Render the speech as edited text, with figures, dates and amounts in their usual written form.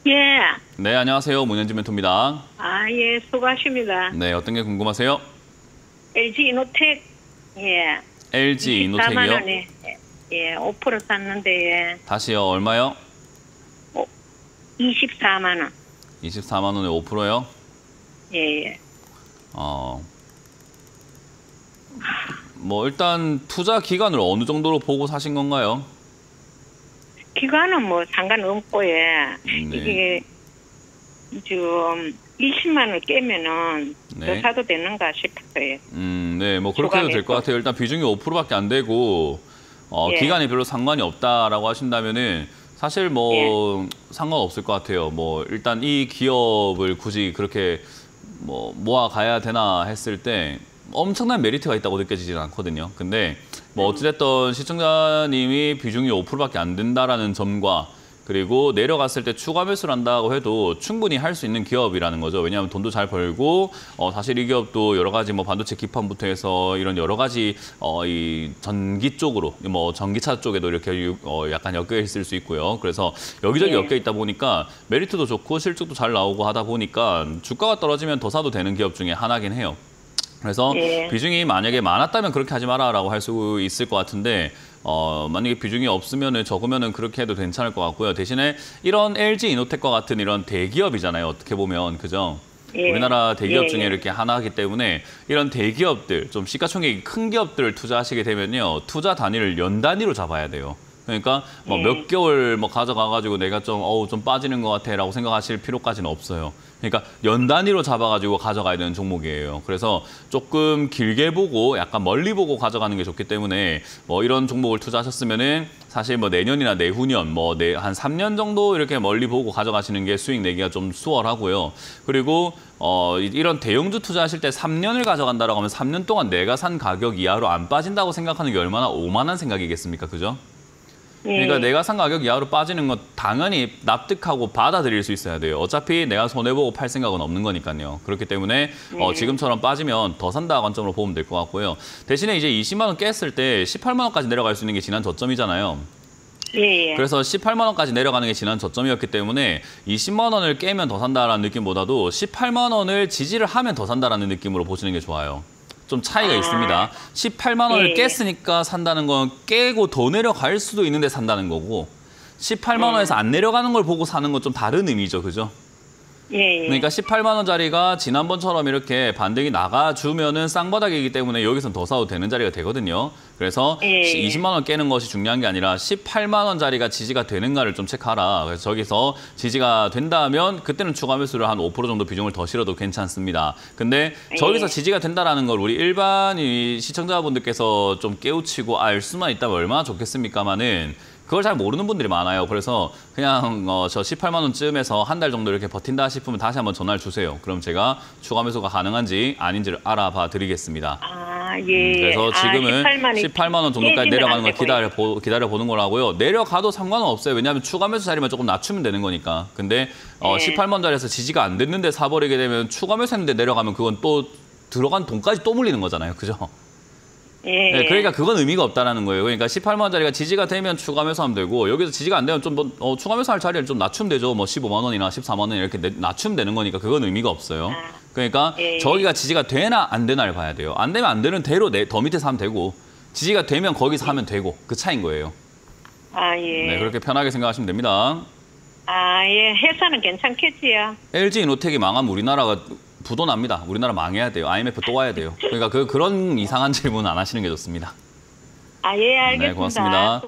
예. 네, 안녕하세요. 문현진 멘토입니다. 예, 수고하십니다. 네, 어떤 게 궁금하세요? LG 이노텍, 예. LG 24만 이노텍이요? 원에, 예, 5% 샀는데, 예. 다시요, 얼마요? 24만 원. 24만 원에 5%요? 예, 예. 뭐 일단 투자 기간을 어느 정도로 보고 사신 건가요? 기간은 뭐 상관없고, 예. 네. 이게 좀 20만 원 깨면은 네. 더 사도 되는가 싶어요. 네, 뭐 그렇게 해도 될 것 같아요. 일단 비중이 5%밖에 안 되고, 예. 기간이 별로 상관이 없다라고 하신다면은 사실 뭐 상관없을 것 같아요. 뭐 일단 이 기업을 굳이 그렇게 뭐 모아 가야 되나 했을 때 엄청난 메리트가 있다고 느껴지지는 않거든요. 근데 뭐 어찌됐든 시청자님이 비중이 5%밖에 안 된다라는 점과 그리고 내려갔을 때 추가 매수를 한다고 해도 충분히 할 수 있는 기업이라는 거죠. 왜냐하면 돈도 잘 벌고 사실 이 기업도 여러 가지 뭐 반도체 기판부터 해서 이런 여러 가지 이 전기 쪽으로 뭐 전기차 쪽에도 이렇게 약간 엮여 있을 수 있고요. 그래서 여기저기 엮여 있다 보니까 메리트도 좋고 실적도 잘 나오고 하다 보니까 주가가 떨어지면 더 사도 되는 기업 중에 하나긴 해요. 그래서 비중이 만약에 많았다면 그렇게 하지 마라라고 할 수 있을 것 같은데 만약에 비중이 없으면은 적으면은 그렇게 해도 괜찮을 것 같고요. 대신에 이런 LG 이노텍과 같은 이런 대기업이잖아요. 어떻게 보면 그죠? 우리나라 대기업 중에 이렇게 하나이기 때문에 이런 대기업들, 좀 시가총액이 큰 기업들을 투자하시게 되면요. 투자 단위를 연 단위로 잡아야 돼요. 그러니까 뭐 몇 개월 뭐 가져가가지고 내가 좀 빠지는 것 같아라고 생각하실 필요까지는 없어요. 그러니까 연 단위로 잡아가지고 가져가야 되는 종목이에요. 그래서 조금 길게 보고 약간 멀리 보고 가져가는 게 좋기 때문에 뭐 이런 종목을 투자하셨으면은 사실 뭐 내년이나 내후년 뭐 한 3년 정도 이렇게 멀리 보고 가져가시는 게 수익 내기가 좀 수월하고요. 그리고 이런 대형주 투자하실 때 3년을 가져간다라고 하면 3년 동안 내가 산 가격 이하로 안 빠진다고 생각하는 게 얼마나 오만한 생각이겠습니까? 그죠? 그러니까 내가 산 가격 이하로 빠지는 건 당연히 납득하고 받아들일 수 있어야 돼요. 어차피 내가 손해보고 팔 생각은 없는 거니까요. 그렇기 때문에 지금처럼 빠지면 더 산다 관점으로 보면 될 것 같고요. 대신에 이제 20만 원 깼을 때 18만 원까지 내려갈 수 있는 게 지난 저점이잖아요. 그래서 18만 원까지 내려가는 게 지난 저점이었기 때문에 20만 원을 깨면 더 산다라는 느낌보다도 18만 원을 지지를 하면 더 산다라는 느낌으로 보시는 게 좋아요. 좀 차이가 있습니다. 18만 원을 깼으니까 산다는 건 깨고 더 내려갈 수도 있는데 산다는 거고 18만 원에서 안 내려가는 걸 보고 사는 건 좀 다른 의미죠. 그죠? 그러니까 18만 원짜리가 지난번처럼 이렇게 반등이 나가주면은 쌍바닥이기 때문에 여기서는 더 사도 되는 자리가 되거든요. 그래서 20만 원 깨는 것이 중요한 게 아니라 18만 원짜리가 지지가 되는가를 좀 체크하라. 그래서 저기서 지지가 된다면 그때는 추가 매수를 한 5% 정도 비중을 더 실어도 괜찮습니다. 근데 저기서 지지가 된다라는 걸 우리 일반 시청자분들께서 좀 깨우치고 알 수만 있다면 얼마나 좋겠습니까마는 그걸 잘 모르는 분들이 많아요. 그래서 그냥 저 18만 원쯤에서 한 달 정도 이렇게 버틴다 싶으면 다시 한번 전화를 주세요. 그럼 제가 추가 매수가 가능한지 아닌지를 알아봐 드리겠습니다. 그래서 지금은 18만 원 정도까지 내려가는 걸 기다려보는 거라고요. 내려가도 상관은 없어요. 왜냐하면 추가 매수 자리만 조금 낮추면 되는 거니까. 근데 18만 원짜리에서 지지가 안 됐는데 사버리게 되면 추가 매수했는데 내려가면 그건 또 들어간 돈까지 또 물리는 거잖아요. 그죠? 네, 그러니까 그건 의미가 없다라는 거예요. 그러니까 18만 원짜리가 지지가 되면 추가 매수하면 되고 여기서 지지가 안 되면 좀 추가 매수할 자리를 좀 낮추면 되죠. 뭐 15만 원이나 14만 원 이렇게 낮추면 되는 거니까 그건 의미가 없어요. 그러니까 저기가 지지가 되나 안 되나를 봐야 돼요. 안 되면 안 되는 대로 더 밑에서 하면 되고 지지가 되면 거기서 하면 되고 그 차이인 거예요. 네, 그렇게 편하게 생각하시면 됩니다. 회사는 괜찮겠지요. LG 이노텍이 망하면 우리나라가 부도납니다. 우리나라 망해야 돼요. IMF 또 와야 돼요. 그러니까 그런 이상한 질문 안 하시는 게 좋습니다. 알겠습니다. 네, 고맙습니다.